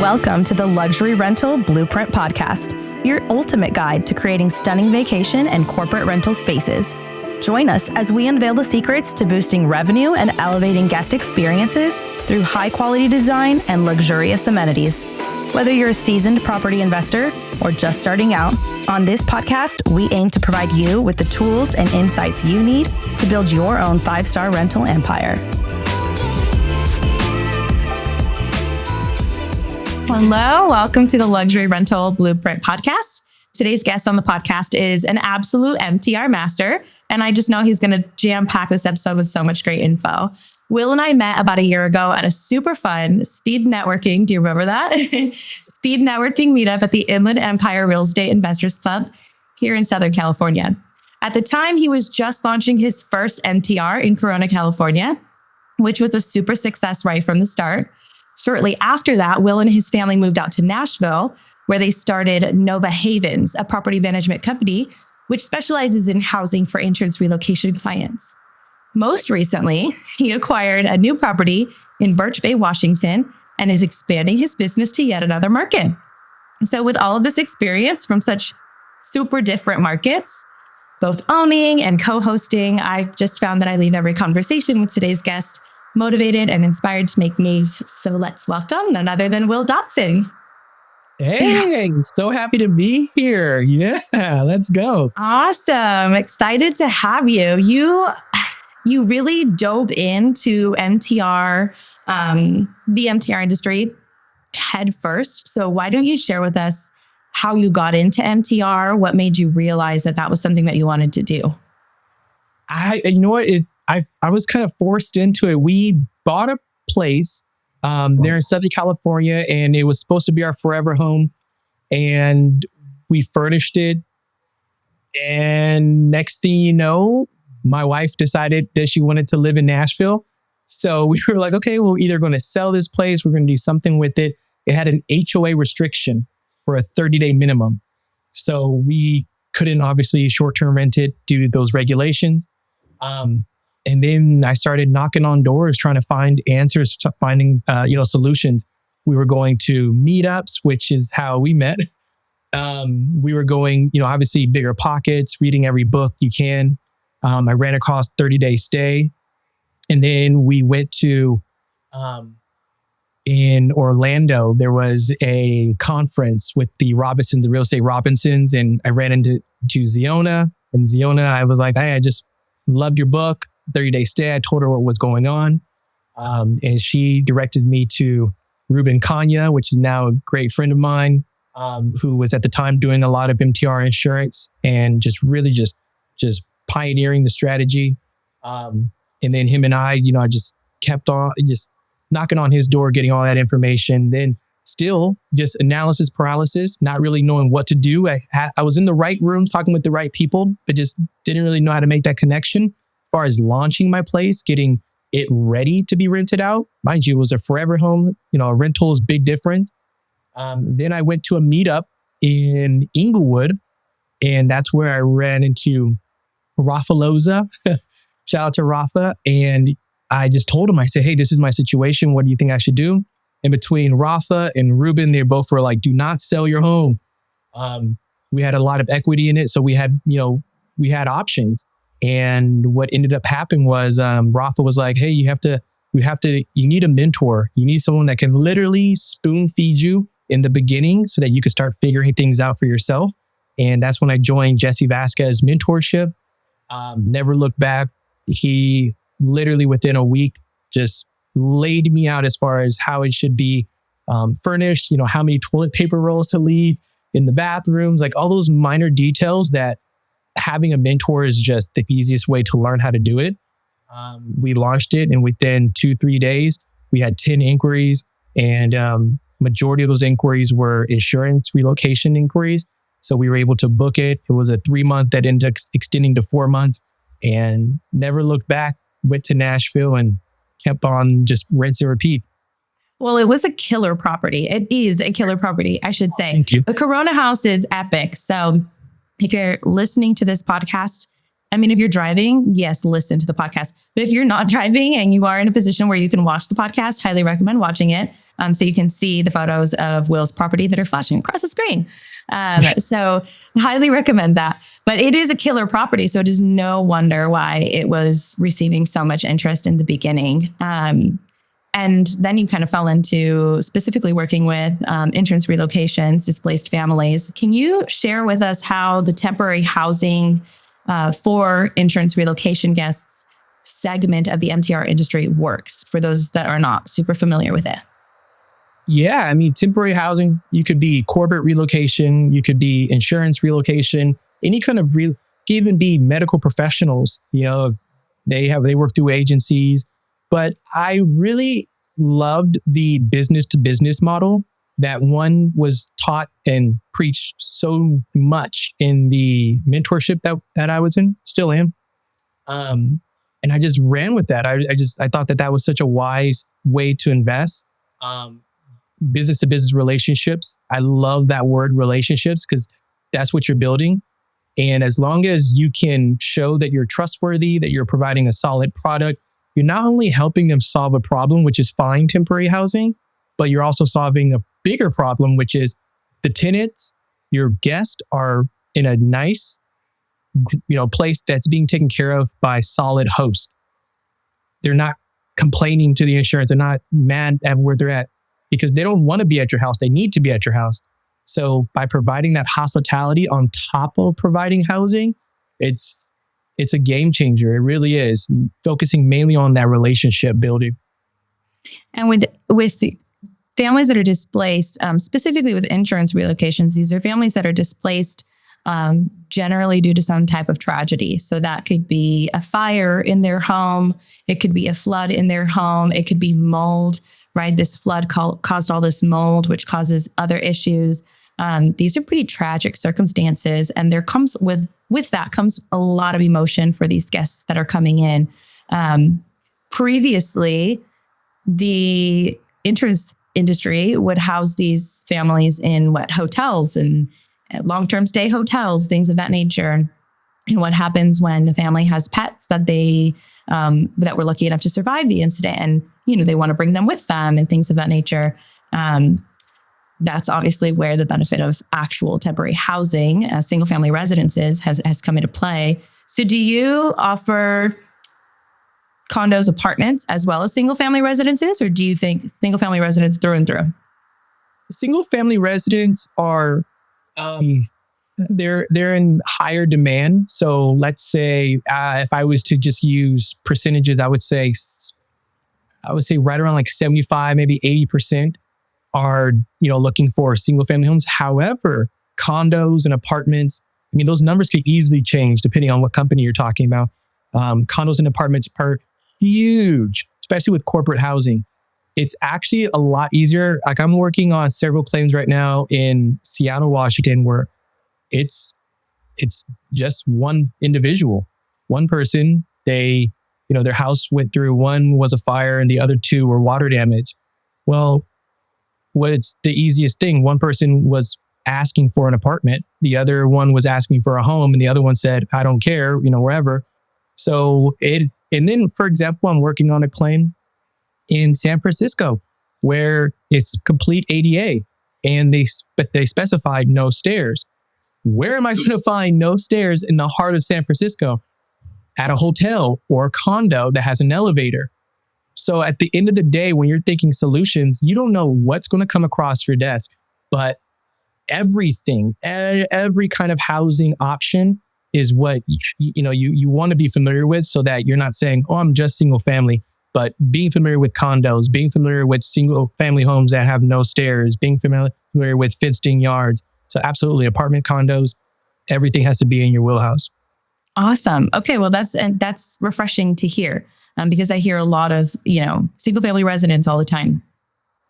Welcome to the Luxury Rental Blueprint Podcast, your ultimate guide to creating stunning vacation and corporate rental spaces. Join us as we unveil the secrets to boosting revenue and elevating guest experiences through high-quality design and luxurious amenities. Whether you're a seasoned property investor or just starting out, on this podcast, we aim to provide you with the tools and insights you need to build your own 5-star rental empire. Hello, welcome to the Luxury Rental Blueprint Podcast. Today's guest on the podcast is an absolute MTR master, and I just know he's going to jam-pack this episode with so much great info. Will and I met about a year ago at a super fun speed networking. Do you remember that? Speed networking meetup at the Inland Empire Real Estate Investors Club here in Southern California. At the time, he was just launching his first MTR in Corona, California, which was a super success right from the start. Shortly after that, Will and his family moved out to Nashville, where they started Nova Havens, a property management company, which specializes in housing for insurance relocation clients. Most recently, he acquired a new property in Birch Bay, Washington, and is expanding his business to yet another market. So with all of this experience from such super different markets, both owning and co-hosting, I've just found that I leave every conversation with today's guest motivated and inspired to make moves. So let's welcome none other than Will Dotson. Hey, so happy to be here. Yeah, let's go. Awesome. Excited to have you. You really dove into MTR, the MTR industry head first. So why don't you share with us how you got into MTR? What made you realize that that was something that you wanted to do? You know what? I was kind of forced into it. We bought a place there in Southern California, and it was supposed to be our forever home. And we furnished it. And next thing you know, my wife decided that she wanted to live in Nashville. So we were like, okay, we're either going to sell this place, we're going to do something with it. It had an HOA restriction for a 30-day minimum. So we couldn't obviously short-term rent it due to those regulations. And then I started knocking on doors, trying to find answers, finding solutions. We were going to meetups, which is how we met. We were going, obviously bigger pockets, reading every book you can. I ran across 30-day stay. And then we went to, in Orlando, there was a conference with the real estate Robinsons. And I ran into Ziona. And Ziona, I was like, hey, I just loved your book, 30-day stay. I told her what was going on. And she directed me to Ruben Kanya, which is now a great friend of mine, who was at the time doing a lot of MTR insurance and just really just pioneering the strategy. And then him and I just kept on just knocking on his door, getting all that information. Then still just analysis paralysis, not really knowing what to do. I was in the right room talking with the right people, but just didn't really know how to make that connection. As far as launching my place, getting it ready to be rented out. Mind you, it was a forever home. A rental is big difference. Then I went to a meetup in Inglewood, and that's where I ran into Rafa Loza. Shout out to Rafa. And I just told him, I said, hey, this is my situation. What do you think I should do? And between Rafa and Ruben, they both were like, do not sell your home. We had a lot of equity in it. So we had options. And what ended up happening was Rafa was like, hey, you need a mentor. You need someone that can literally spoon feed you in the beginning so that you can start figuring things out for yourself. And that's when I joined Jesse Vasquez's mentorship. Never looked back. He literally within a week just laid me out as far as how it should be furnished, how many toilet paper rolls to leave in the bathrooms, like all those minor details that having a mentor is just the easiest way to learn how to do it. We launched it, and within 2-3 days, we had 10 inquiries, and majority of those inquiries were insurance relocation inquiries. So we were able to book it. It was a 3-month that ended up extending to 4 months, and never looked back. Went to Nashville and kept on just rinse and repeat. Well, it was a killer property. It is a killer property, I should say. Thank you. The Corona house is epic. So if you're listening to this podcast I mean, if you're driving, yes, listen to the podcast. But if you're not driving and you are in a position where you can watch the podcast, highly recommend watching it. So you can see the photos of Will's property that are flashing across the screen. So highly recommend that. But it is a killer property. So it is no wonder why it was receiving so much interest in the beginning. And then you kind of fell into specifically working with insurance relocations, displaced families. Can you share with us how the temporary housing for insurance relocation guests segment of the MTR industry works for those that are not super familiar with it? Yeah, I mean, temporary housing, you could be corporate relocation, you could be insurance relocation, any kind of could even be medical professionals. They work through agencies, but I really loved the business to business model that one was taught and preached so much in the mentorship that I was in, still am. And I just ran with that. I thought that was such a wise way to invest. Business to business relationships. I love that word relationships because that's what you're building. And as long as you can show that you're trustworthy, that you're providing a solid product, you're not only helping them solve a problem, which is find temporary housing, but you're also solving a bigger problem, which is the tenants, your guests are in a nice, place that's being taken care of by solid hosts. They're not complaining to the insurance. They're not mad at where they're at because they don't want to be at your house. They need to be at your house. So by providing that hospitality on top of providing housing, it's a game changer. It really is. Focusing mainly on that relationship building. And with the families that are displaced, specifically with insurance relocations, these are families that are displaced generally due to some type of tragedy. So that could be a fire in their home. It could be a flood in their home. It could be mold, right? This flood caused all this mold, which causes other issues. These are pretty tragic circumstances. And there comes with that comes a lot of emotion for these guests that are coming in. Previously, the insurance industry would house these families in hotels and long-term stay hotels, things of that nature. And what happens when a family has pets that that were lucky enough to survive the incident, and they want to bring them with them and things of that nature. That's obviously where the benefit of actual temporary housing, single-family residences, has come into play. So, do you offer condos, apartments, as well as single-family residences, or do you think single-family residents through and through? Single-family residents are they're in higher demand. So let's say if I was to just use percentages, I would say right around like 75, maybe 80% are looking for single-family homes. However, condos and apartments, I mean, those numbers could easily change depending on what company you're talking about. Condos and apartments are huge, especially with corporate housing. It's actually a lot easier. Like I'm working on several claims right now in Seattle, Washington, where it's just one individual, one person. They, their house went through, one was a fire and the other two were water damage. Well, what's the easiest thing? One person was asking for an apartment. The other one was asking for a home. And the other one said, I don't care, wherever. So and then, for example, I'm working on a claim in San Francisco where it's complete ADA and they specified no stairs. Where am I going to find no stairs in the heart of San Francisco? At a hotel or a condo that has an elevator. So at the end of the day, when you're thinking solutions, you don't know what's going to come across your desk, but everything, every kind of housing option is what you want to be familiar with, so that you're not saying, oh, I'm just single family, but being familiar with condos, being familiar with single family homes that have no stairs, being familiar with fenced-in yards. So absolutely, apartment, condos, everything has to be in your wheelhouse. Awesome. Okay, well, that's refreshing to hear, because I hear a lot of single family residents all the time.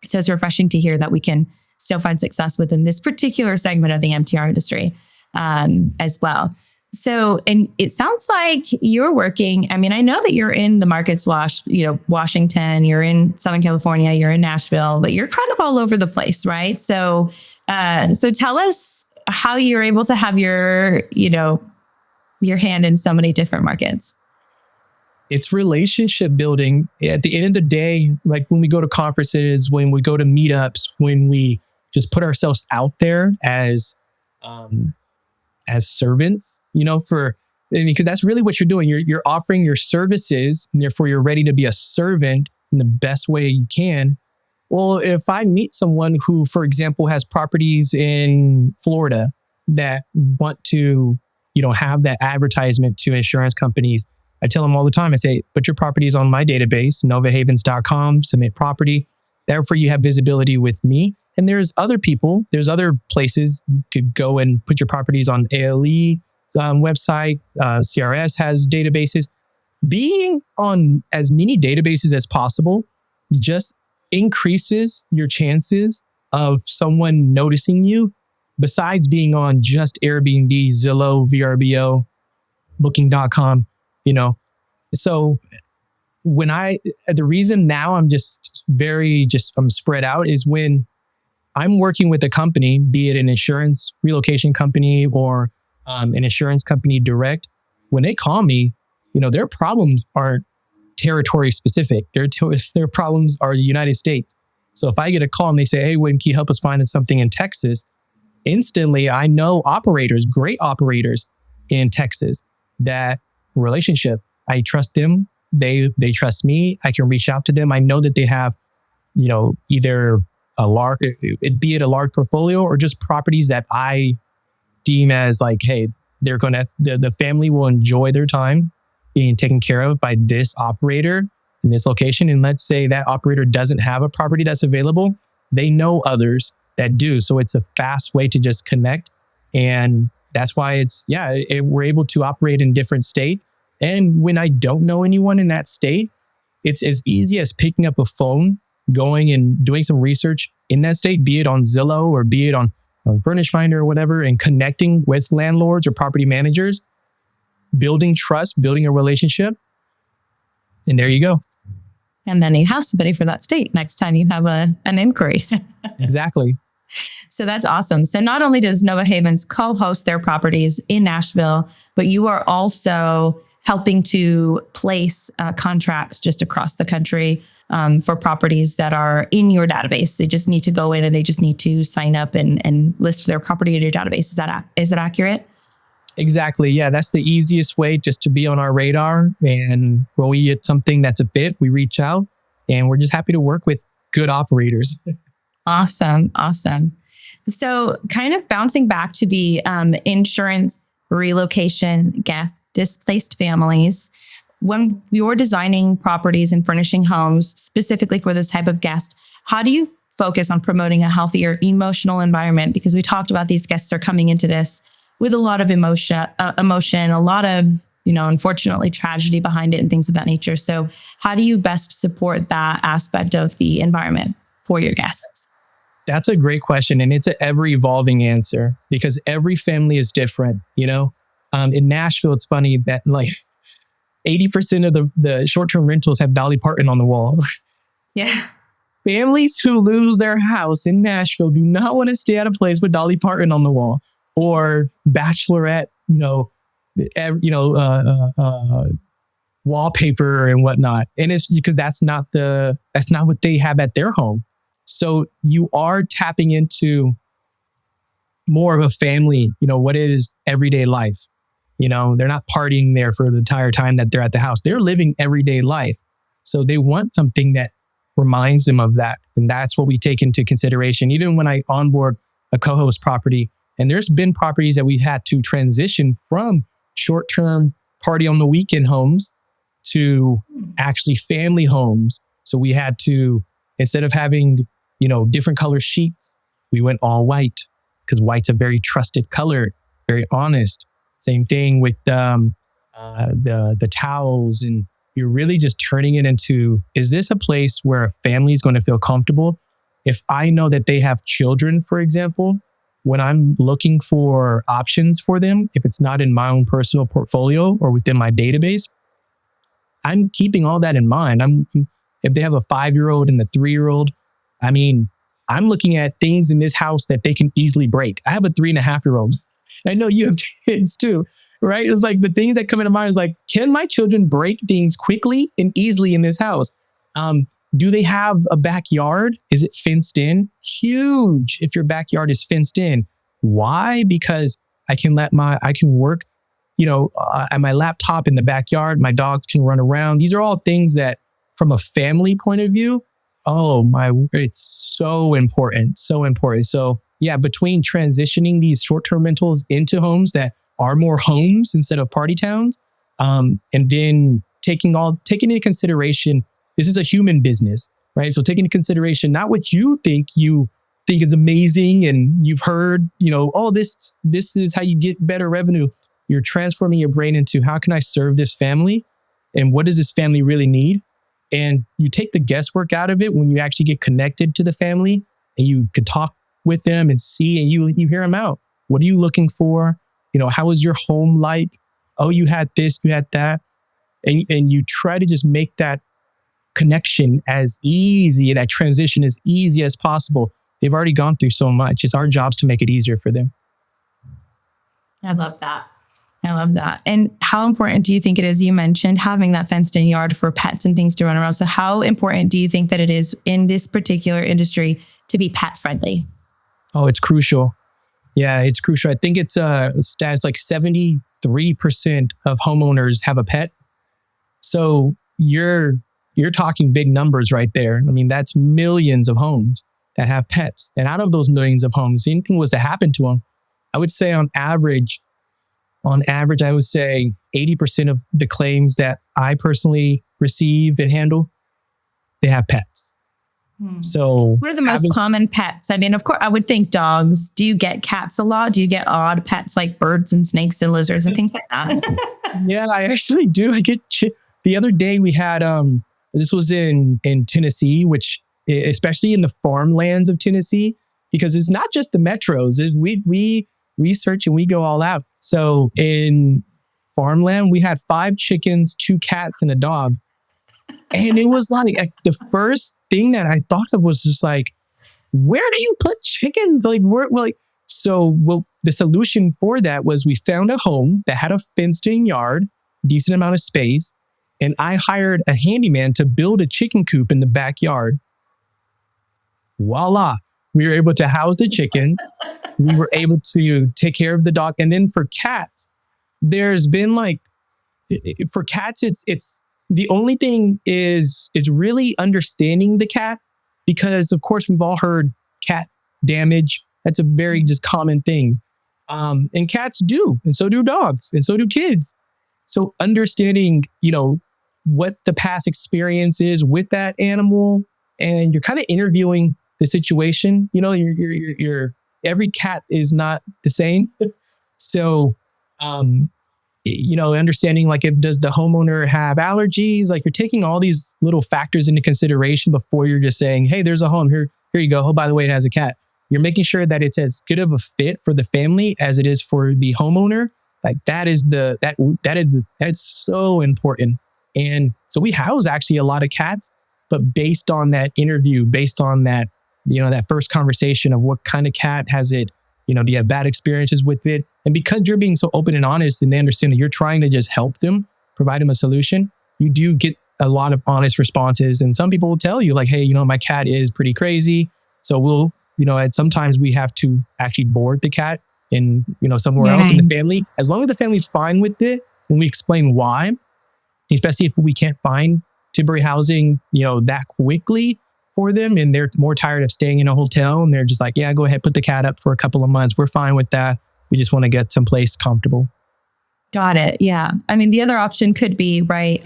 So it's refreshing to hear that we can still find success within this particular segment of the MTR industry as well. So, and it sounds like you're working. I mean, I know that you're in the markets, Washington, you're in Southern California, you're in Nashville, but you're kind of all over the place, right? So tell us how you're able to have your, your hand in so many different markets? It's relationship building. At the end of the day, like when we go to conferences, when we go to meetups, when we just put ourselves out there as servants, because that's really what you're doing. You're offering your services, and therefore you're ready to be a servant in the best way you can. Well, if I meet someone who, for example, has properties in Florida that want to, have that advertisement to insurance companies, I tell them all the time, I say, put your properties on my database, novahavens.com, submit property. Therefore, you have visibility with me. And there's other places you could go and put your properties on ALE website. CRS has databases. Being on as many databases as possible just increases your chances of someone noticing you, besides being on just Airbnb, Zillow, VRBO, Booking.com, So the reason now I'm I'm spread out is when I'm working with a company, be it an insurance relocation company or an insurance company direct, when they call me, their problems aren't territory specific. Their problems are the United States. So if I get a call and they say, hey, when can you help us find something in Texas? Instantly, I know great operators in Texas, that relationship. I trust them. They trust me. I can reach out to them. I know that they have, either be it a large portfolio or just properties that I deem as like, hey, the family will enjoy their time being taken care of by this operator in this location. And let's say that operator doesn't have a property that's available. They know others that do. So it's a fast way to just connect. And that's why we're able to operate in different states. And when I don't know anyone in that state, it's as easy as picking up a phone, going and doing some research in that state, be it on Zillow or be it on Furnish Finder or whatever, and connecting with landlords or property managers, building trust, building a relationship. And there you go. And then you have somebody for that state next time you have an inquiry. Exactly. So that's awesome. So not only does Nova Havens co-host their properties in Nashville, but you are also helping to place contracts just across the country for properties that are in your database. They just need to go in and they just need to sign up and list their property in your database. Is it accurate? Exactly. Yeah, that's the easiest way, just to be on our radar. And when we get something that's a fit, we reach out, and we're just happy to work with good operators. Awesome. So kind of bouncing back to the insurance relocation guests, displaced families, when you're designing properties and furnishing homes specifically for this type of guest, how do you focus on promoting a healthier emotional environment? Because we talked about these guests are coming into this with a lot of emotion, a lot of, unfortunately, tragedy behind it and things of that nature. So how do you best support that aspect of the environment for your guests? That's a great question. And it's an ever evolving answer because every family is different. In Nashville, it's funny that like 80% of the short-term rentals have Dolly Parton on the wall. Yeah. Families who lose their house in Nashville do not want to stay at a place with Dolly Parton on the wall or Bachelorette, wallpaper and whatnot. And it's because that's not what they have at their home. So you are tapping into more of a family, what is everyday life. They're not partying there for the entire time that they're at the house. They're living everyday life. So they want something that reminds them of that. And that's what we take into consideration. Even when I onboard a co-host property, and there's been properties that we've had to transition from short-term party on the weekend homes to actually family homes. So we had to, instead of having, different color sheets, we went all white because white's a very trusted color, very honest. Same thing with the towels, and you're really just turning it into, is this a place where a family is going to feel comfortable? If I know that they have children, for example, when I'm looking for options for them, if it's not in my own personal portfolio or within my database, I'm keeping all that in mind. If they have a 5-year-old and a 3-year-old, I'm looking at things in this house that they can easily break. I have a 3.5-year-old. I know you have kids too. right? It's like the things that come into mind is like, can my children break things quickly and easily in this house? Do they have a backyard? Is it fenced in? Huge if your backyard is fenced in. Why? Because I can work, at my laptop in the backyard. My dogs can run around. These are all things that from a family point of view, it's so important. So important. So yeah, between transitioning these short-term rentals into homes that are more homes instead of party towns, and then taking into consideration, this is a human business, right? So taking into consideration not what you think is amazing and you've heard, this is how you get better revenue. You're transforming your brain into how can I serve this family and what does this family really need? And you take the guesswork out of it when you actually get connected to the family and you could talk with them and see, and you hear them out. What are you looking for? How was your home like? Oh, you had this, you had that. And you try to just make that connection as easy and that transition as easy as possible. They've already gone through so much. It's our jobs to make it easier for them. I love that. And how important do you think it is? You mentioned having that fenced in yard for pets and things to run around. So how important do you think that it is in this particular industry to be pet friendly? Oh, it's crucial. Yeah, it's crucial. I think it's stats like 73% of homeowners have a pet. So you're talking big numbers right there. I mean, that's millions of homes that have pets. And out of those millions of homes, anything was to happen to them, I would say on average, I would say 80% of the claims that I personally receive and handle, they have pets. So what are the most common pets? I mean, of course, I would think dogs. Do you get cats a lot? Do you get odd pets like birds and snakes and lizards and things like that? Yeah, I actually do. I get the other day we had, this was in Tennessee, which especially in the farmlands of Tennessee, because it's not just the metros. We research and we go all out. So in farmland, we had 5 chickens, 2 cats, and a dog. And it was like the first thing that I thought of was just like, where do you put chickens? The solution for that was we found a home that had a fenced-in yard, decent amount of space, and I hired a handyman to build a chicken coop in the backyard. Voila. We were able to house the chickens. We were able to take care of the dog. And then for cats, there's been for cats, it's the only thing is really understanding the cat, because of course we've all heard cat damage. That's a very just common thing. And cats do, and so do dogs, and so do kids. So understanding, what the past experience is with that animal, and you're kind of interviewing the situation. You're every cat is not the same. So, understanding does the homeowner have allergies? Like, you're taking all these little factors into consideration before you're just saying, hey, there's a home here you go. Oh, by the way, it has a cat. You're making sure that it's as good of a fit for the family as it is for the homeowner. Like that's so important. And so we house actually a lot of cats, but based on that interview, based on that, that first conversation of what kind of cat has it, do you have bad experiences with it? And because you're being so open and honest and they understand that you're trying to just help them, provide them a solution, you do get a lot of honest responses. And some people will tell you like, hey, my cat is pretty crazy. So we'll, sometimes we have to actually board the cat in, somewhere else in the family. As long as the family's fine with it and we explain why, especially if we can't find temporary housing, that quickly for them and they're more tired of staying in a hotel and they're just like, yeah, go ahead, put the cat up for a couple of months. We're fine with that. We just want to get someplace comfortable. Got it. Yeah. I mean, the other option could be, right,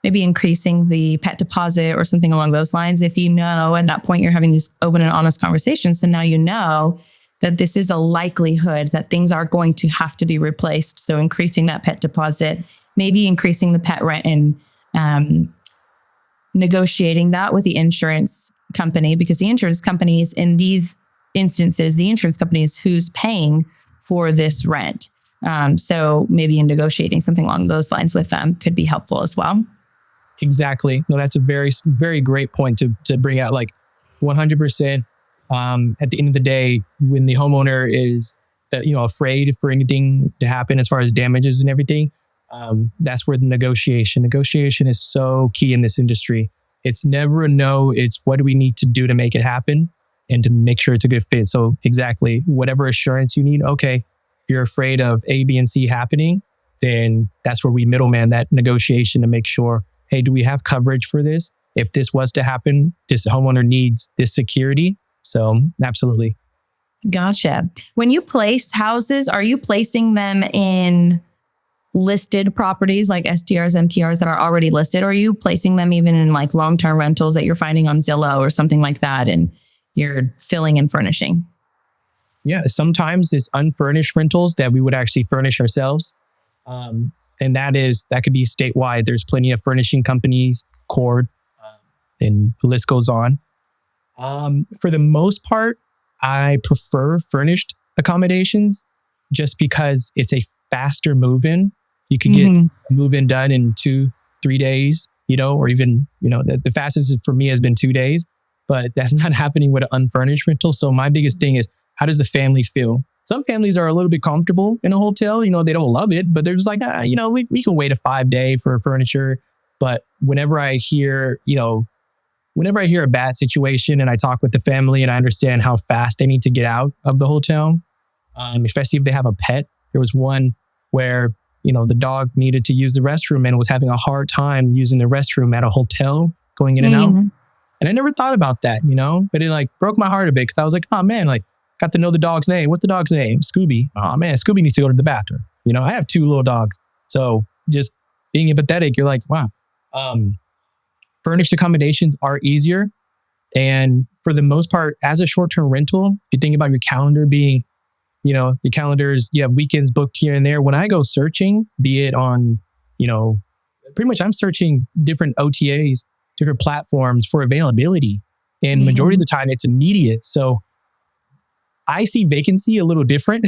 maybe increasing the pet deposit or something along those lines. If at that point you're having these open and honest conversations. So now that this is a likelihood that things are going to have to be replaced. So increasing that pet deposit, maybe increasing the pet rent and negotiating that with the insurance company, because the insurance companies in these instances, the insurance companies who's paying for this rent. So maybe in negotiating something along those lines with them could be helpful as well. Exactly. No, that's a very, very great point to bring out. 100%. At the end of the day, when the homeowner is afraid for anything to happen as far as damages and everything. That's where the negotiation is so key in this industry. It's never a no. It's what do we need to do to make it happen and to make sure it's a good fit. So exactly whatever assurance you need. Okay, if you're afraid of A, B, and C happening, then that's where we middleman that negotiation to make sure, hey, do we have coverage for this? If this was to happen, this homeowner needs this security. So absolutely. Gotcha. When you place houses, are you placing them in listed properties like STRs, MTRs that are already listed? Or are you placing them even in like long-term rentals that you're finding on Zillow or something like that and you're filling and furnishing? Yeah, sometimes it's unfurnished rentals that we would actually furnish ourselves. And that could be statewide. There's plenty of furnishing companies, Cord, and the list goes on. For the most part, I prefer furnished accommodations just because it's a faster move-in. You could get a move-in done in 2-3 days, or even, the fastest for me has been 2 days, but that's not happening with an unfurnished rental. So my biggest thing is, how does the family feel? Some families are a little bit comfortable in a hotel. They don't love it, but they're just like, we can wait a 5-day for furniture. But whenever I hear a bad situation and I talk with the family and I understand how fast they need to get out of the hotel, especially if they have a pet. There was one where, the dog needed to use the restroom and was having a hard time using the restroom at a hotel, going in and out. And I never thought about that, but it broke my heart a bit because I was like, oh man, got to know the dog's name. What's the dog's name? Scooby. Oh man, Scooby needs to go to the bathroom. I have 2 little dogs. So just being empathetic, you're like, wow. Furnished accommodations are easier. And for the most part, as a short-term rental, you think about your calendar being, your calendars, you have weekends booked here and there. When I go searching, be it on, pretty much I'm searching different OTAs, different platforms for availability. And majority of the time it's immediate. So I see vacancy a little different.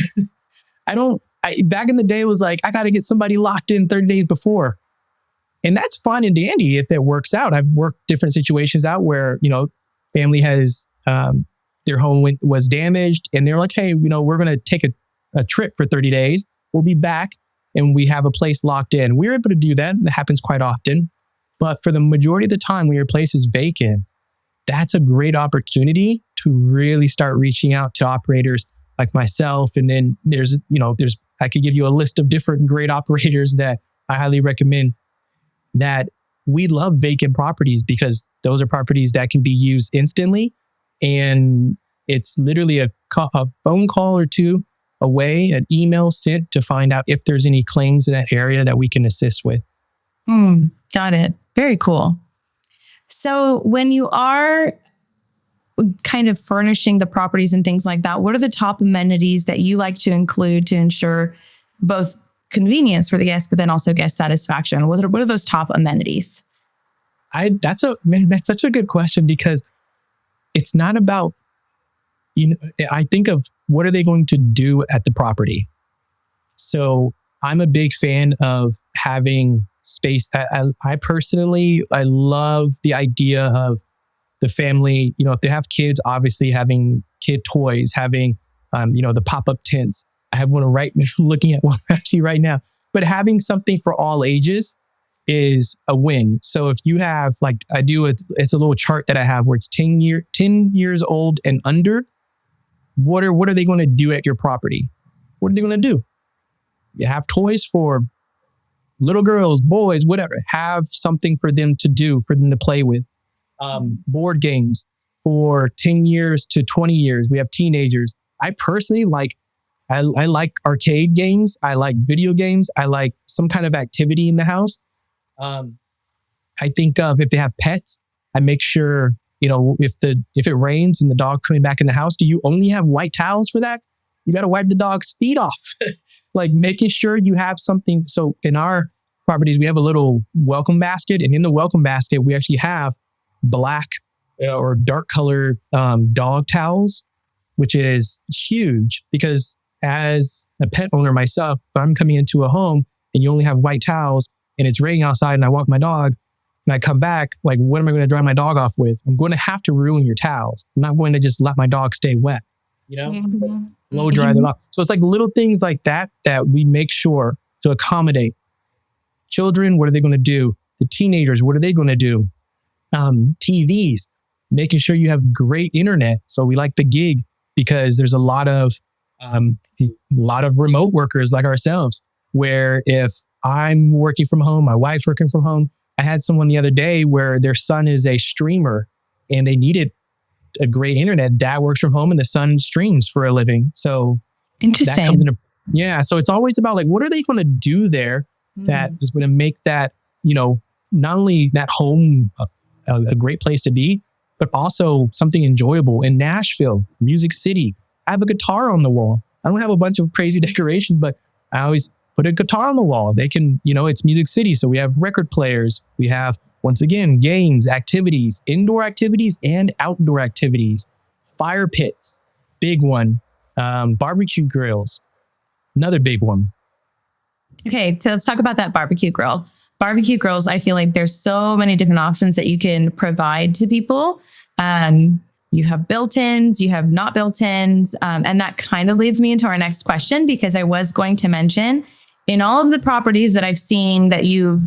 Back in the day it was like, I got to get somebody locked in 30 days before. And that's fine and dandy if that works out. I've worked different situations out where, family has, their home was damaged and they're like, hey, we're going to take a trip for 30 days. We'll be back and we have a place locked in. We're able to do that. That happens quite often. But for the majority of the time when your place is vacant, that's a great opportunity to really start reaching out to operators like myself. And then I could give you a list of different great operators that I highly recommend. That we love vacant properties because those are properties that can be used instantly. And it's literally a phone call or 2 away, an email sent to find out if there's any claims in that area that we can assist with. Got it. Very cool. So when you are kind of furnishing the properties and things like that, what are the top amenities that you like to include to ensure both convenience for the guests, but then also guest satisfaction? What are those top amenities? That's such a good question because it's not about, I think of what are they going to do at the property. So I'm a big fan of having space. I personally love the idea of the family, if they have kids, obviously having kid toys, having, the pop-up tents. I have one looking at one actually right now, but having something for all ages is a win. So if you have it's a little chart that I have where it's 10 years old and under, what are they going to do at your property? What are they going to do? You have toys for little girls, boys, whatever. Have something for them to do, for them to play with. Board games for 10 years to 20 years. We have teenagers. I personally I like arcade games. I like video games. I like some kind of activity in the house. I think of if they have pets, I make sure, if it rains and the dog's coming back in the house, do you only have white towels for that? You got to wipe the dog's feet off. Making sure you have something. So in our properties, we have a little welcome basket. And in the welcome basket, we actually have black or dark colored dog towels, which is huge because as a pet owner myself, if I'm coming into a home and you only have white towels and it's raining outside and I walk my dog and I come back, what am I going to dry my dog off with? I'm going to have to ruin your towels. I'm not going to just let my dog stay wet, blow dry them off. So it's like little things like that we make sure to accommodate children. What are they going to do? The teenagers, what are they going to do? TVs, making sure you have great internet. So we like the gig because there's a lot of remote workers like ourselves, where if I'm working from home, my wife's working from home. I had someone the other day where their son is a streamer and they needed a great internet. Dad works from home and the son streams for a living. So interesting. That comes into, so it's always about like, what are they going to do there that is going to make that, not only that home a great place to be, but also something enjoyable. In Nashville, Music City, I have a guitar on the wall. I don't have a bunch of crazy decorations, but I always put a guitar on the wall. They can, it's Music City. So we have record players. We have, once again, games, activities, indoor activities and outdoor activities, fire pits, big one, barbecue grills, another big one. Okay, so let's talk about that barbecue grill. Barbecue grills, I feel like there's so many different options that you can provide to people. You have built-ins, you have not built-ins. And that kind of leads me into our next question, because I was going to mention in all of the properties that I've seen that you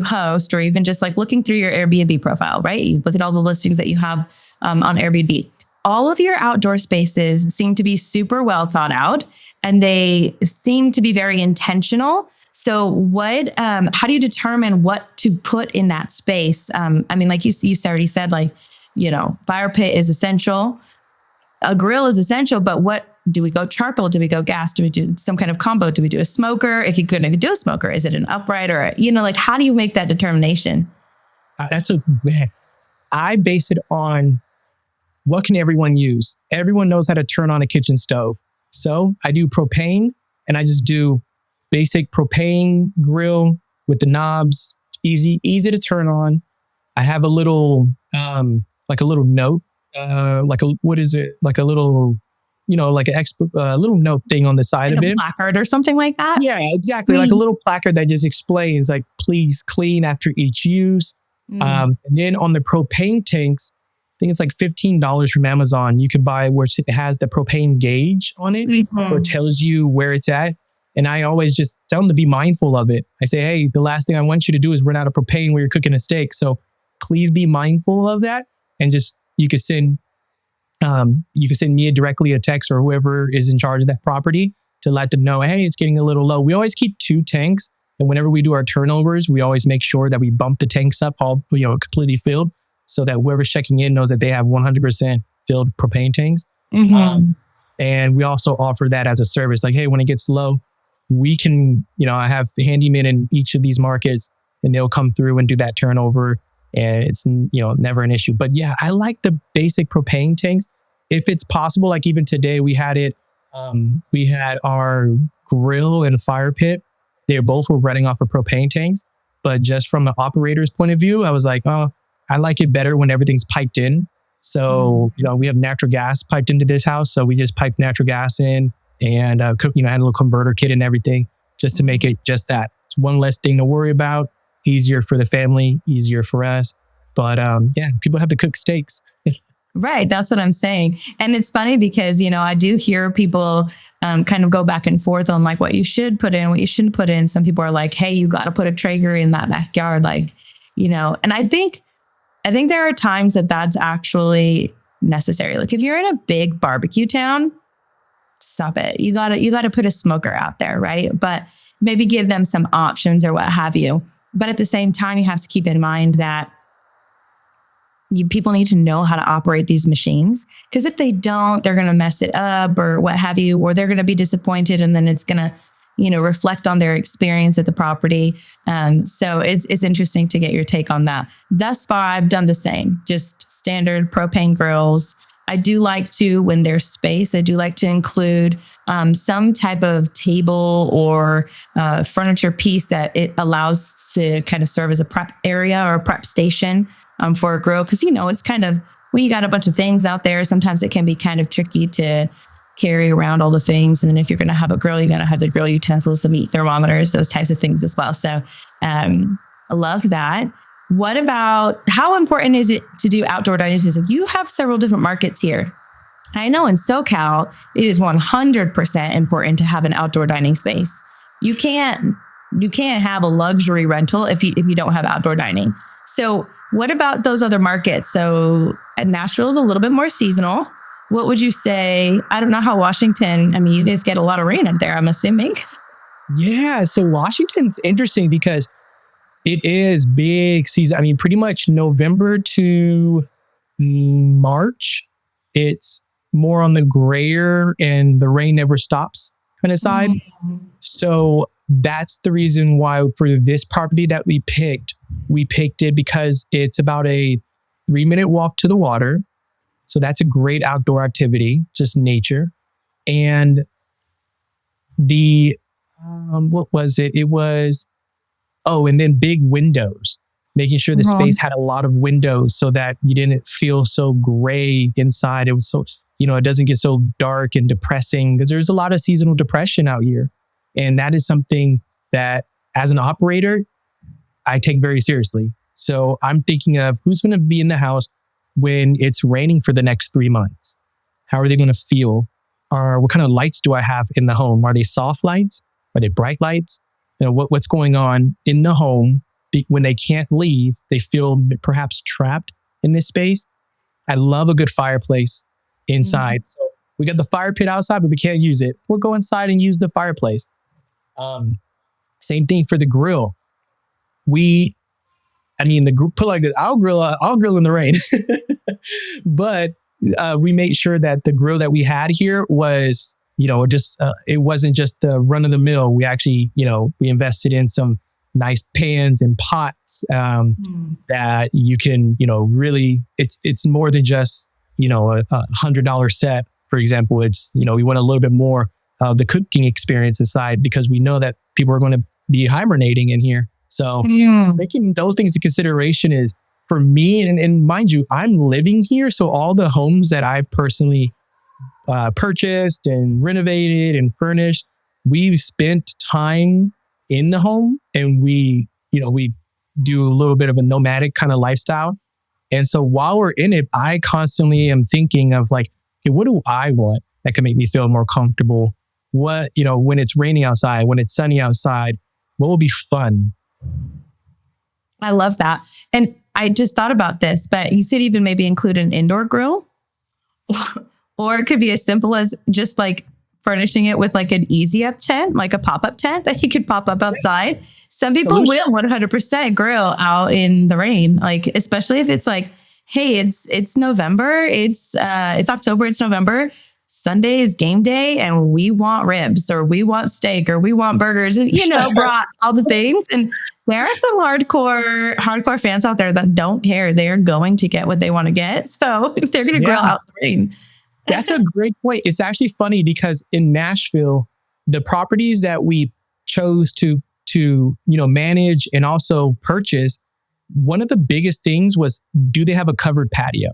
host, or even just like looking through your Airbnb profile, right? You look at all the listings that you have on Airbnb. All of your outdoor spaces seem to be super well thought out, and they seem to be very intentional. So how do you determine what to put in that space? I mean, like you already said, like, fire pit is essential. A grill is essential, but what do we go charcoal? Do we go gas? Do we do some kind of combo? Do we do a smoker? If you couldn't do a smoker, is it an upright or, how do you make that determination? I base it on what can everyone use? Everyone knows how to turn on a kitchen stove. So I do propane, and I just do basic propane grill with the knobs, easy to turn on. I have a little, like a little note, like a little, little note thing on the side of it. Placard or something like that? Yeah, exactly. Like a little placard that just explains, like, please clean after each use. And then on the propane tanks, I think it's like $15 from Amazon. You can buy where it has the propane gauge on it, or it tells you where it's at. And I always just tell them to be mindful of it. I say, hey, the last thing I want you to do is run out of propane where you're cooking a steak. So please be mindful of that. And just, you can send me directly a text, or whoever is in charge of that property, to let them know, hey, it's getting a little low. We always keep 2 tanks. And whenever we do our turnovers, we always make sure that we bump the tanks up all, completely filled, so that whoever's checking in knows that they have 100% filled propane tanks. And we also offer that as a service. Like, hey, when it gets low, we can, I have handymen in each of these markets, and they'll come through and do that turnover. And it's, never an issue. But yeah, I like the basic propane tanks. If it's possible, like even today we had our grill and fire pit. They both were running off of propane tanks. But just from an operator's point of view, I was like, oh, I like it better when everything's piped in. So, we have natural gas piped into this house. So we just piped natural gas in and cook, I had a little converter kit and everything, just to make it just that. It's one less thing to worry about. Easier for the family, easier for us. But people have to cook steaks. Right. That's what I'm saying. And it's funny because, I do hear people kind of go back and forth on like what you should put in, what you shouldn't put in. Some people are like, hey, you got to put a Traeger in that backyard. Like, and I think there are times that that's actually necessary. Like if you're in a big barbecue town, stop it. You gotta put a smoker out there. Right. But maybe give them some options or what have you. But at the same time, you have to keep in mind that people need to know how to operate these machines, because if they don't, they're going to mess it up or what have you, or they're going to be disappointed, and then it's going to, reflect on their experience at the property. So it's interesting to get your take on that. Thus far, I've done the same, just standard propane grills. I do like to, when there's space, I do like to include some type of table or furniture piece that it allows to kind of serve as a prep area or a prep station for a grill. Because, it's kind of, when you got a bunch of things out there, sometimes it can be kind of tricky to carry around all the things. And then if you're going to have a grill, you got to have the grill utensils, the meat thermometers, those types of things as well. So I love that. What about, how important is it to do outdoor dining? You have several different markets here. I know in SoCal, it is 100% important to have an outdoor dining space. You can't have a luxury rental if you don't have outdoor dining. So what about those other markets? So Nashville is a little bit more seasonal. What would you say? I don't know how Washington, I mean, you guys get a lot of rain up there, I'm assuming. Yeah. So Washington's interesting because it is big season. I mean, pretty much November to March, it's more on the grayer and the rain never stops kind of side. Mm-hmm. So that's the reason why for this property that we picked it because it's about a 3-minute walk to the water. So that's a great outdoor activity, just nature. And the, what was it? It was, and then big windows, making sure the space had a lot of windows so that you didn't feel so gray inside. It was so, it doesn't get so dark and depressing because there's a lot of seasonal depression out here. And that is something that as an operator, I take very seriously. So I'm thinking of who's going to be in the house when it's raining for the next 3 months. How are they going to feel? Or what kind of lights do I have in the home? Are they soft lights? Are they bright lights? What's going on in the home when they can't leave? They feel perhaps trapped in this space. I love a good fireplace inside. So we got the fire pit outside, but we can't use it. We'll go inside and use the fireplace. Same thing for the grill. The group put like this, I'll grill in the rain. But we made sure that the grill that we had here was, it wasn't just the run of the mill. We actually, we invested in some nice pans and pots that you can, really, it's more than just, a $100 set. For example, it's, we want a little bit more of the cooking experience inside because we know that people are going to be hibernating in here. So making those things into consideration is for me, and mind you, I'm living here. So all the homes that I've personally purchased and renovated and furnished, we've spent time in the home and we do a little bit of a nomadic kind of lifestyle. And so while we're in it, I constantly am thinking of like, okay, what do I want that can make me feel more comfortable? What, when it's raining outside, when it's sunny outside, what will be fun? I love that. And I just thought about this, but you could even maybe include an indoor grill, or it could be as simple as just like furnishing it with like an easy up tent, like a pop-up tent that you could pop up outside. Some people will 100% grill out in the rain, like especially if it's like, hey, it's November, it's October, it's November. Sunday is game day and we want ribs or we want steak or we want burgers and, brats, all the things. And there are some hardcore fans out there that don't care. They're going to get what they want to get. So they're going to grill out the rain. That's a great point. It's actually funny because in Nashville, the properties that we chose to manage and also purchase, one of the biggest things was, do they have a covered patio?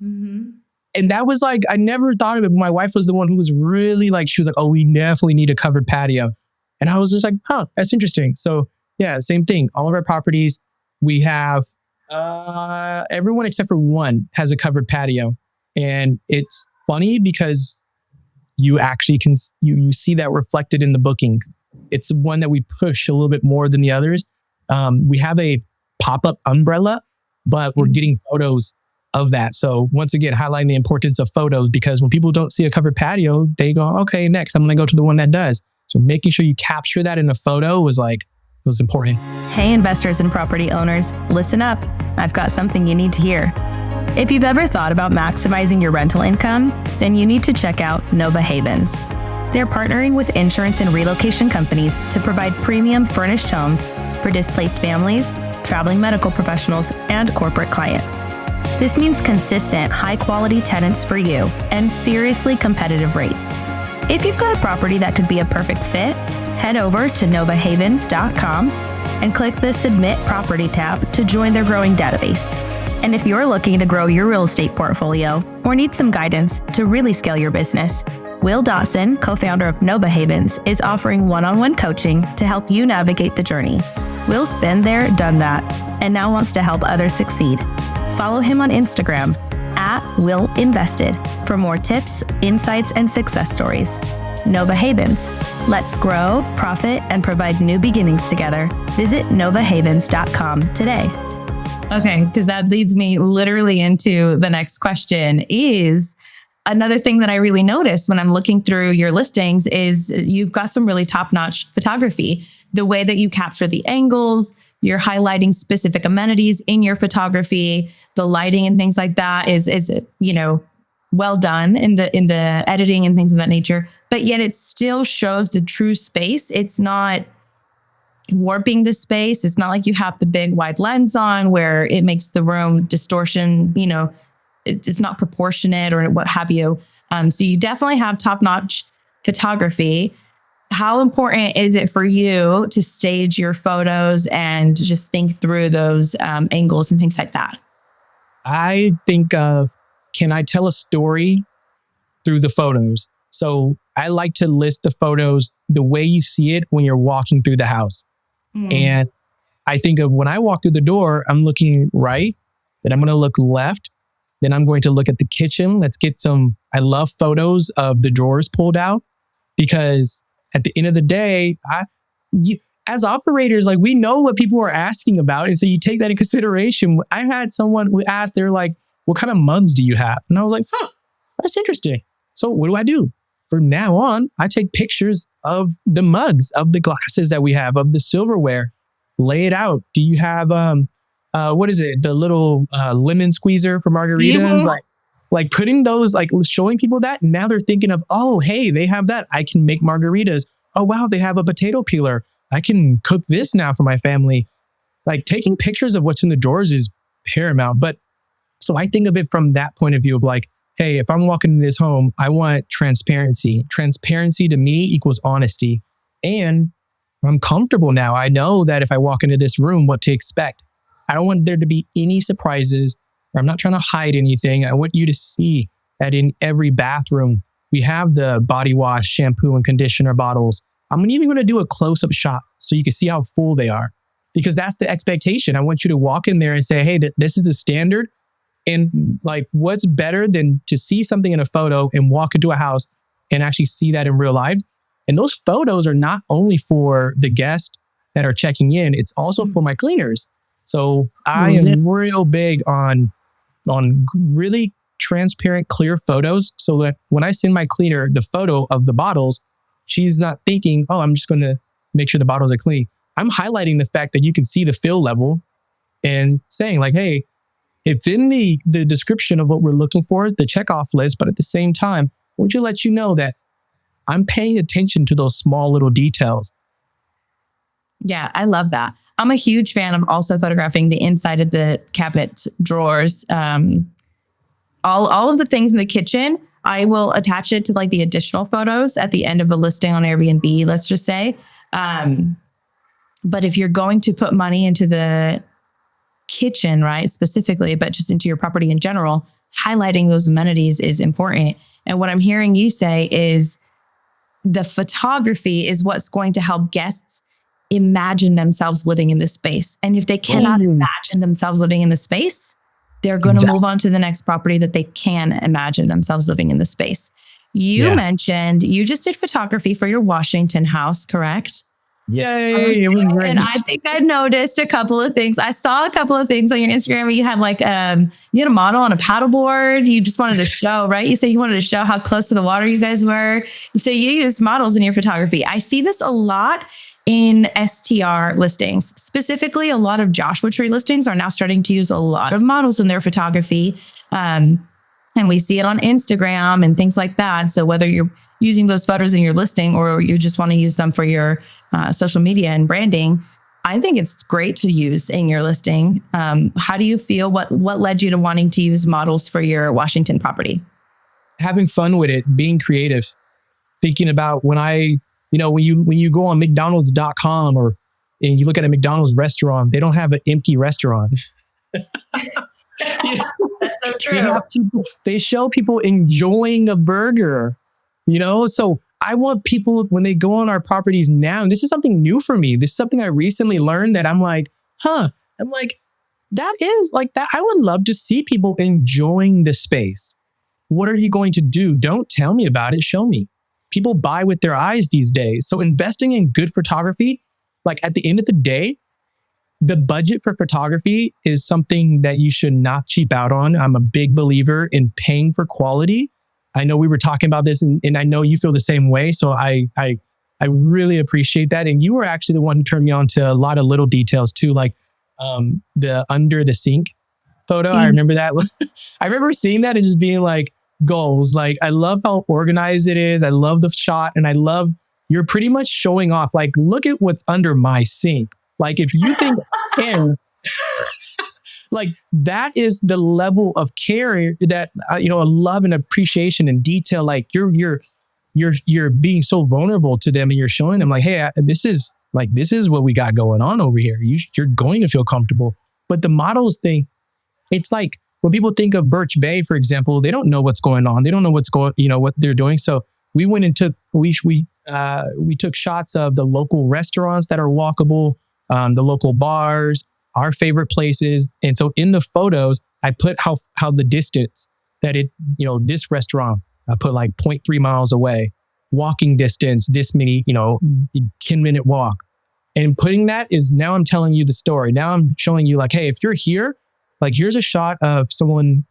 Mm-hmm. And that was like, I never thought of it. But my wife was the one who was really like, she was like, oh, we definitely need a covered patio. And I was just like, that's interesting. So yeah, same thing. All of our properties, we have, everyone except for one has a covered patio. And it's funny because you actually can, you see that reflected in the booking. It's the one that we push a little bit more than the others. We have a pop-up umbrella, but we're getting photos of that. So once again, highlighting the importance of photos, because when people don't see a covered patio, they go, okay, next I'm going to go to the one that does. So making sure you capture that in a photo was important. Hey, investors and property owners, listen up. I've got something you need to hear. If you've ever thought about maximizing your rental income, then you need to check out Nova Havens. They're partnering with insurance and relocation companies to provide premium furnished homes for displaced families, traveling medical professionals, and corporate clients. This means consistent, high-quality tenants for you and seriously competitive rate. If you've got a property that could be a perfect fit, head over to novahavens.com and click the Submit Property tab to join their growing database. And if you're looking to grow your real estate portfolio or need some guidance to really scale your business, Will Dotson, co-founder of Nova Havens, is offering one-on-one coaching to help you navigate the journey. Will's been there, done that, and now wants to help others succeed. Follow him on Instagram @WillInvested for more tips, insights, and success stories. Nova Havens. Let's grow, profit, and provide new beginnings together. Visit novahavens.com today. Okay, because that leads me literally into the next question is another thing that I really noticed when I'm looking through your listings is you've got some really top-notch photography. The way that you capture the angles, you're highlighting specific amenities in your photography, the lighting and things like that is well done in the editing and things of that nature. But yet it still shows the true space. It's not warping the space. It's not like you have the big wide lens on where it makes the room distortion, it's not proportionate or what have you. So you definitely have top-notch photography. How important is it for you to stage your photos and just think through those angles and things like that? I think of, can I tell a story through the photos? So I like to list the photos the way you see it when you're walking through the house. And I think of when I walk through the door, I'm looking right, then I'm going to look left, then I'm going to look at the kitchen. Let's get I love photos of the drawers pulled out because at the end of the day, as operators, like we know what people are asking about. And so you take that in consideration. I had someone who asked, they're like, what kind of mugs do you have? And I was like, that's interesting. So what do? From now on, I take pictures of the mugs, of the glasses that we have, of the silverware, lay it out. Do you have, what is it? The little lemon squeezer for margaritas? Yeah. Like putting those, like showing people that. Now they're thinking of, oh, hey, they have that. I can make margaritas. Oh, wow, they have a potato peeler. I can cook this now for my family. Like taking pictures of what's in the drawers is paramount. But so I think of it from that point of view of like, hey, if I'm walking into this home, I want transparency. Transparency to me equals honesty. And I'm comfortable now. I know that if I walk into this room, what to expect. I don't want there to be any surprises. I'm not trying to hide anything. I want you to see that in every bathroom, we have the body wash, shampoo, and conditioner bottles. I'm even going to do a close-up shot so you can see how full they are. Because that's the expectation. I want you to walk in there and say, hey, this is the standard. And like, what's better than to see something in a photo and walk into a house and actually see that in real life? And those photos are not only for the guests that are checking in, it's also for my cleaners. So I am real big on really transparent, clear photos so that when I send my cleaner the photo of the bottles, she's not thinking, oh, I'm just going to make sure the bottles are clean. I'm highlighting the fact that you can see the fill level and saying like, hey, it's in the description of what we're looking for, the checkoff list, but at the same time, I want to let you know that I'm paying attention to those small little details. Yeah, I love that. I'm a huge fan of also photographing the inside of the cabinet drawers. All of the things in the kitchen, I will attach it to like the additional photos at the end of a listing on Airbnb, let's just say. But if you're going to put money into the kitchen, right, specifically, but just into your property in general, highlighting those amenities is important. And what I'm hearing you say is the photography is what's going to help guests imagine themselves living in this space. And if they cannot imagine themselves living in the space, they're going to move on to the next property that they can imagine themselves living in the space. You mentioned you just did photography for your Washington house, correct? Yay. It was great. And I think I noticed a couple of things. I saw a couple of things on your Instagram where you had like, you had a model on a paddleboard. You just wanted to show, right? You said you wanted to show how close to the water you guys were. So you used models in your photography. I see this a lot in STR listings. Specifically, a lot of Joshua Tree listings are now starting to use a lot of models in their photography. And we see it on Instagram and things like that. So whether you're using those photos in your listing or you just want to use them for your social media and branding, I think it's great to use in your listing. How do you feel? What led you to wanting to use models for your Washington property? Having fun with it, being creative, thinking about when you go on McDonald's.com and you look at a McDonald's restaurant, they don't have an empty restaurant. That's so true. They show people enjoying a burger, So I want people, when they go on our properties now, and this is something new for me. This is something I recently learned that I'm like, that is like that. I would love to see people enjoying the space. What are you going to do? Don't tell me about it. Show me. People buy with their eyes these days. So investing in good photography, like at the end of the day, the budget for photography is something that you should not cheap out on. I'm a big believer in paying for quality. I know we were talking about this and I know you feel the same way. So I really appreciate that. And you were actually the one who turned me on to a lot of little details too, like the under the sink photo. I remember that. I remember seeing that and just being like, goals. Like, I love how organized it is. I love the shot. And I love, you're pretty much showing off, like, look at what's under my sink. Like, if you think, and like, that is the level of care that, love and appreciation and detail. Like, you're being so vulnerable to them and you're showing them like, hey, this is what we got going on over here. You're going to feel comfortable. But the models thing, it's like, when people think of Birch Bay, for example, they don't know what's going on. They don't know what they're doing. So we went and took we took shots of the local restaurants that are walkable, the local bars, our favorite places. And so in the photos, I put how the distance that this restaurant, I put like 0.3 miles away, walking distance, this many, 10-minute walk. And putting that is, now I'm telling you the story. Now I'm showing you like, hey, if you're here, like, here's a shot of someone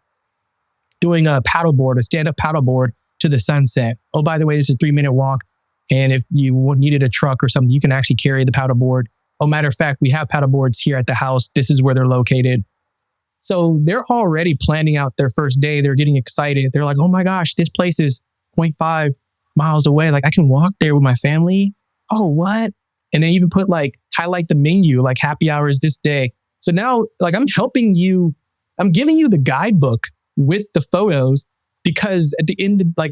doing a stand-up paddleboard to the sunset. Oh, by the way, this is a 3-minute walk. And if you needed a truck or something, you can actually carry the paddleboard. Oh, matter of fact, we have paddleboards here at the house. This is where they're located. So they're already planning out their first day. They're getting excited. They're like, oh my gosh, this place is 0.5 miles away. Like, I can walk there with my family. Oh, what? And then even put highlight the menu, like happy hours this day. So now, like, I'm helping you, I'm giving you the guidebook with the photos, because at the end, like,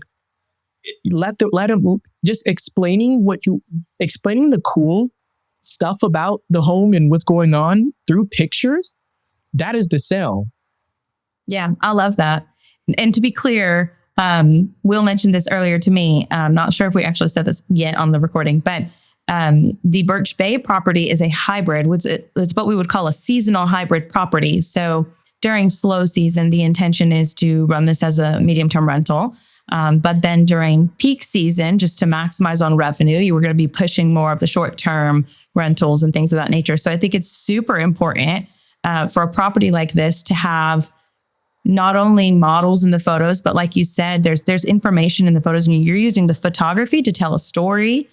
let them just explaining the cool stuff about the home and what's going on through pictures. That is the sell. Yeah, I love that. And to be clear, Will mentioned this earlier to me. I'm not sure if we actually said this yet on the recording, but the Birch Bay property is a hybrid. It's what we would call a seasonal hybrid property. So during slow season, the intention is to run this as a medium-term rental. But then during peak season, just to maximize on revenue, you were going to be pushing more of the short-term rentals and things of that nature. So I think it's super important for a property like this to have not only models in the photos, but like you said, there's information in the photos, and you're using the photography to tell a story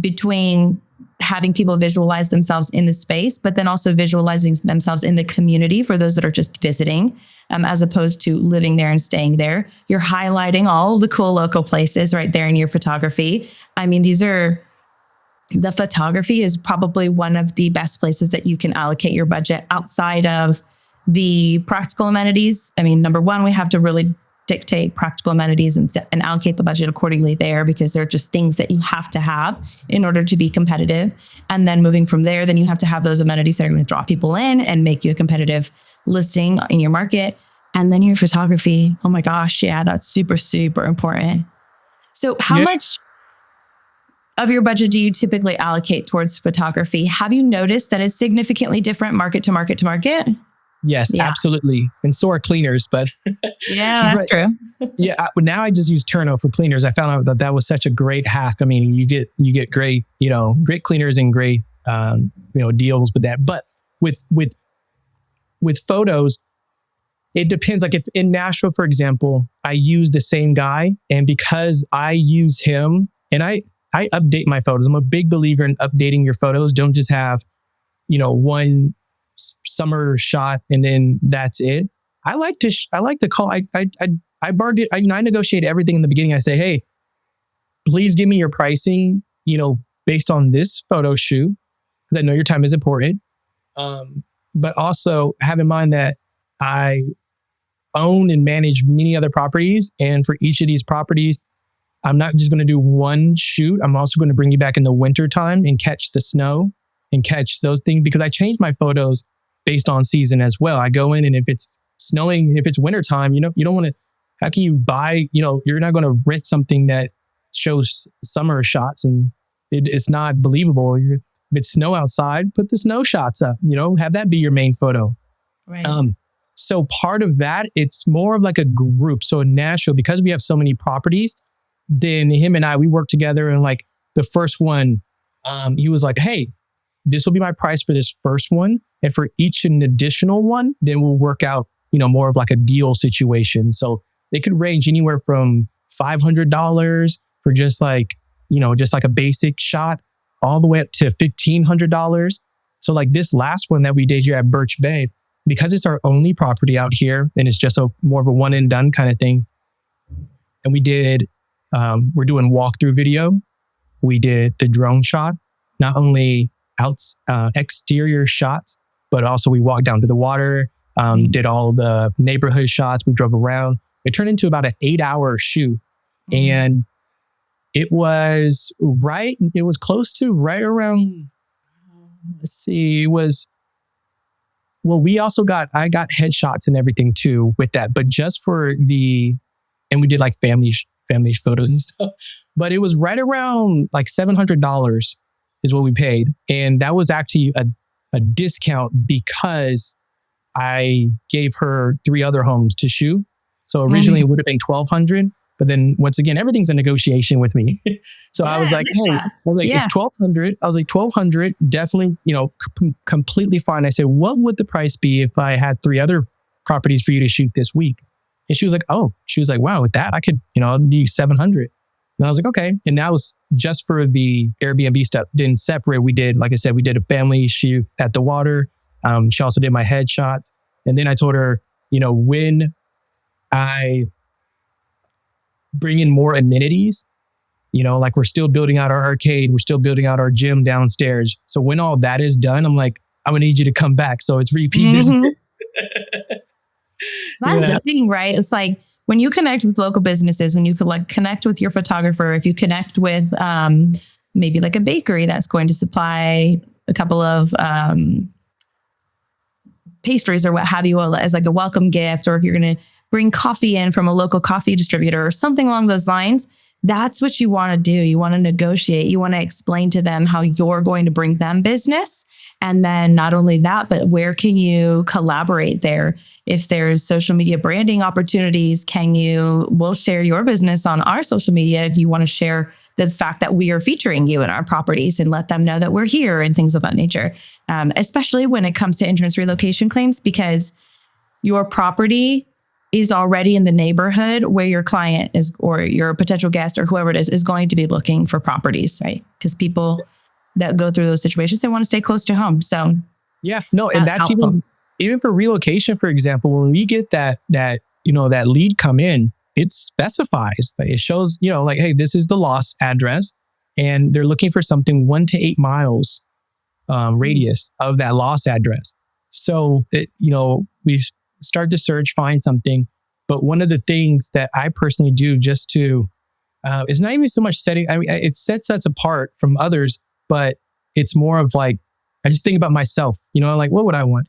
between having people visualize themselves in the space, but then also visualizing themselves in the community for those that are just visiting, as opposed to living there and staying there. You're highlighting all the cool local places right there in your photography. I mean, the photography is probably one of the best places that you can allocate your budget outside of the practical amenities. I mean, number one, we have to really dictate practical amenities and allocate the budget accordingly there, because they're just things that you have to have in order to be competitive. And then moving from there, then you have to have those amenities that are going to draw people in and make you a competitive listing in your market. And then your photography. Oh my gosh. Yeah, that's super, super important. So how much of your budget do you typically allocate towards photography? Have you noticed that it's significantly different market to market to market? Yes, absolutely. And so are cleaners, but yeah, that's true. Now I just use Turno for cleaners. I found out that was such a great hack. I mean, you get great, great cleaners and great, deals with that. But with photos, it depends. Like, if in Nashville, for example, I use the same guy, and because I use him, and I update my photos. I'm a big believer in updating your photos. Don't just have, one summer shot and then that's it. I like to call. I barred it. I negotiate everything in the beginning. I say, hey, please give me your pricing, based on this photo shoot, because I know your time is important. But also have in mind that I own and manage many other properties, and for each of these properties, I'm not just going to do one shoot. I'm also going to bring you back in the winter time and catch the snow and catch those things, because I change my photos based on season as well. I go in, and if it's snowing, if it's wintertime, you don't want to, how can you buy, you're not going to rent something that shows summer shots and it's not believable. If it's snow outside, put the snow shots up, have that be your main photo. Right. So part of that, it's more of like a group. So in Nashville, because we have so many properties, then him and I, we work together. And like the first one, he was like, hey, this will be my price for this first one. And for each an additional one, then we'll work out, more of like a deal situation. So they could range anywhere from $500 for just like a basic shot all the way up to $1,500. So like this last one that we did here at Birch Bay, because it's our only property out here and it's just more of a one and done kind of thing. And we did, we're doing walkthrough video. We did the drone shot, not only exterior shots, but also we walked down to the water, did all the neighborhood shots. We drove around. It turned into about an 8-hour shoot. And it was close to right around, I got headshots and everything too with that, but just and we did like family photos and stuff, but it was right around like $700 is what we paid. And that was actually a discount because I gave her 3 other homes to shoot. So originally it would have been $1,200. But then once again, everything's a negotiation with me. So I was like, hey, it's $1,200. I was like, $1,200, definitely, completely fine. I said, what would the price be if I had 3 other properties for you to shoot this week? And she was like, wow, with that, I could, I'll do $700. And I was like, okay. And that was just for the Airbnb stuff. Then separate, we did, like I said, we did a family shoot at the water. She also did my headshots. And then I told her, when I bring in more amenities, like we're still building out our arcade, we're still building out our gym downstairs. So when all that is done, I'm like, I'm gonna need you to come back. So it's repeat business. That's the thing, right? It's like when you connect with local businesses, when you could like connect with your photographer, if you connect with maybe like a bakery that's going to supply a couple of pastries or what have you as like a welcome gift, or if you're going to bring coffee in from a local coffee distributor or something along those lines, that's what you want to do. You want to negotiate. You want to explain to them how you're going to bring them business. And then not only that, but where can you collaborate there? If there's social media branding opportunities, we'll share your business on our social media if you want to share the fact that we are featuring you in our properties and let them know that we're here and things of that nature. Especially when it comes to insurance relocation claims, because your property is already in the neighborhood where your client is, or your potential guest or whoever it is going to be looking for properties, right? Because people that go through those situations, they want to stay close to home. So yeah, no, and that's even for relocation, for example, when we get that lead come in, it specifies, it shows, like, hey, this is the loss address, and they're looking for something 1 to 8 miles radius of that loss address. So we start to search, find something. But one of the things that I personally do just to, it's not even so much setting, it sets us apart from others, but it's more of like, I just think about myself, like, what would I want?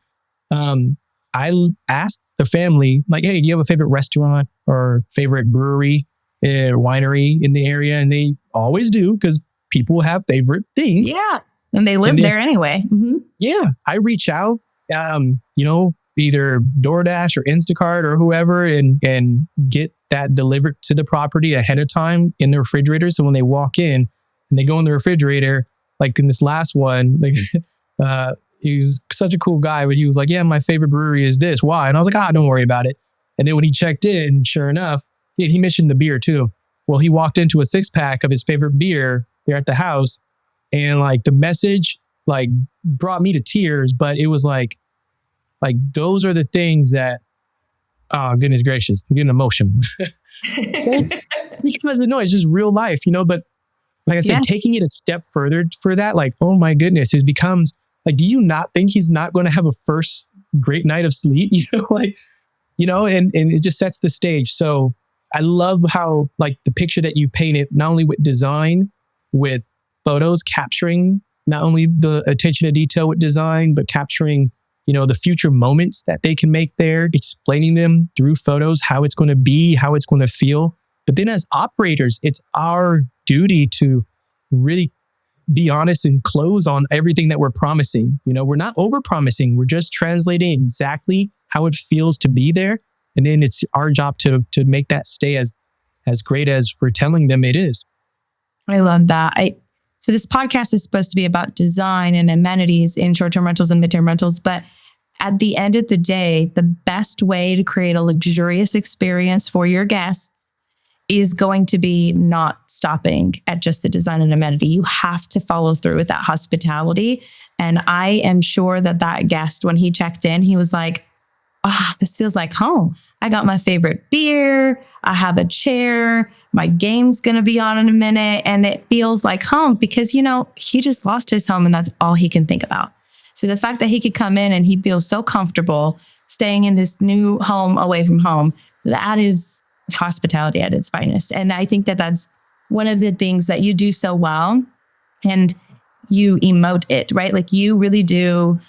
I asked the family, like, hey, do you have a favorite restaurant or favorite brewery or winery in the area? And they always do, because people have favorite things. Yeah. And they live there anyway. Mm-hmm. Yeah. I reach out, either DoorDash or Instacart or whoever, and get that delivered to the property ahead of time in the refrigerator. So when they walk in and they go in the refrigerator, like in this last one, like, he was such a cool guy, but he was like, yeah, my favorite brewery is this. Why? And I was like, don't worry about it. And then when he checked in, sure enough, he mentioned the beer too. Well, he walked into a 6-pack of his favorite beer there at the house, and like the message like brought me to tears, but it was like those are the things that, oh, goodness gracious, I'm getting emotional. Because no, it's just real life, but like I said, taking it a step further for that, like, oh my goodness, it becomes like, do you not think he's not going to have a first great night of sleep? And it just sets the stage. So I love how like the picture that you've painted, not only with design, with photos, capturing not only the attention to detail with design, but capturing, the future moments that they can make there, explaining them through photos, how it's going to be, how it's going to feel. But then as operators, it's our duty to really be honest and close on everything that we're promising. We're not over promising. We're just translating exactly how it feels to be there. And then it's our job to make that stay as great as we're telling them it is. I love that. So this podcast is supposed to be about design and amenities in short-term rentals and mid-term rentals. But at the end of the day, the best way to create a luxurious experience for your guests is going to be not stopping at just the design and amenity. You have to follow through with that hospitality. And I am sure that guest, when he checked in, he was like, this feels like home. I got my favorite beer. I have a chair. My game's going to be on in a minute. And it feels like home because, he just lost his home and that's all he can think about. So the fact that he could come in and he feels so comfortable staying in this new home away from home, that is hospitality at its finest. And I think that that's one of the things that you do so well. And you emote it, right? Like you really do.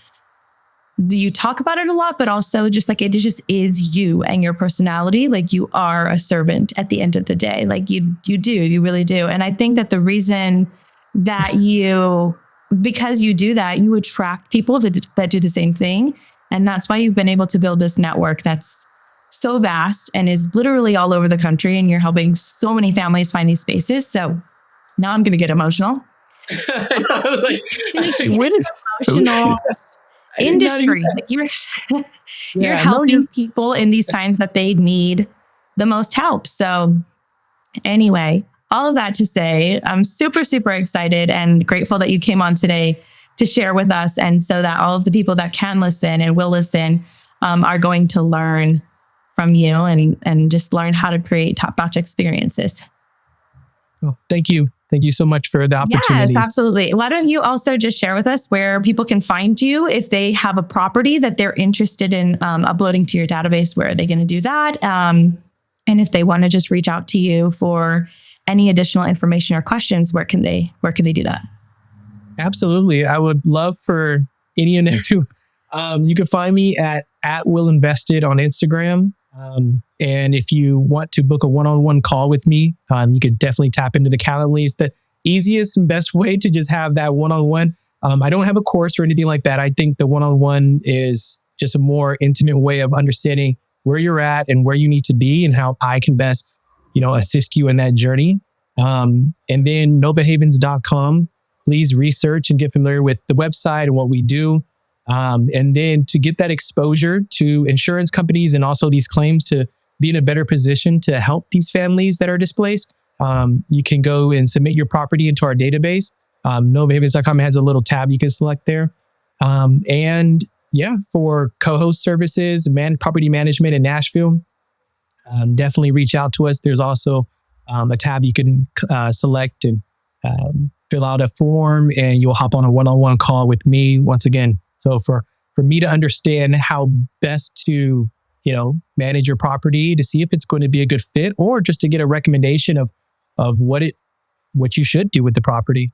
You talk about it a lot, but also just like it just is you and your personality. Like you are a servant at the end of the day. Like you really do. And I think that the reason that because you do that, you attract people that do the same thing. And that's why you've been able to build this network that's so vast and is literally all over the country. And you're helping so many families find these spaces. So now I'm going to get emotional. What is emotional industry? You're helping people in these times that they need the most help. So anyway, all of that to say, I'm super, super excited and grateful that you came on today to share with us. And so that all of the people that can listen and will listen are going to learn from you and just learn how to create top-notch experiences. Oh, thank you. Thank you so much for the opportunity. Yes, absolutely. Why don't you also just share with us where people can find you if they have a property that they're interested in uploading to your database? Where are they going to do that? And if they want to just reach out to you for any additional information or questions, where can they do that? Absolutely. I would love for any and everyone. You can find me at @WillInvested on Instagram. And if you want to book a one-on-one call with me, you could definitely tap into the Calendly. It's the easiest and best way to just have that one-on-one. I don't have a course or anything like that. I think the one-on-one is just a more intimate way of understanding where you're at and where you need to be and how I can best, assist you in that journey. And then novahavens.com, please research and get familiar with the website and what we do. And then to get that exposure to insurance companies and also these claims to be in a better position to help these families that are displaced, you can go and submit your property into our database. NovaHavens.com has a little tab you can select there. And for co-host services, property management in Nashville, definitely reach out to us. There's also a tab you can select and fill out a form and you'll hop on a one-on-one call with me once again. So for me to understand how best to, manage your property to see if it's going to be a good fit or just to get a recommendation of what you should do with the property.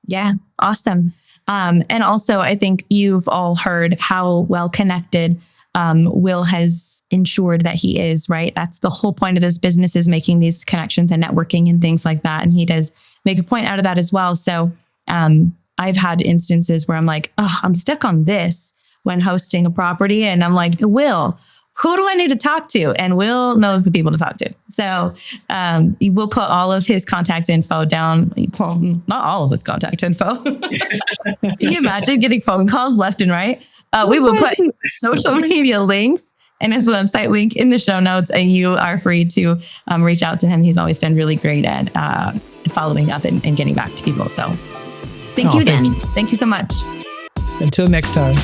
Yeah. Awesome. And also I think you've all heard how well connected Will has ensured that he is, right? That's the whole point of this business, is making these connections and networking and things like that. And he does make a point out of that as well. So, I've had instances where I'm like, I'm stuck on this when hosting a property. And I'm like, Will, who do I need to talk to? And Will knows the people to talk to. So we'll put all of his contact info down. Well, not all of his contact info. Can you imagine getting phone calls left and right? We will put social media links and his website link in the show notes. And you are free to reach out to him. He's always been really great at following up and getting back to people. So thank you, Dan. Thank you so much. Until next time.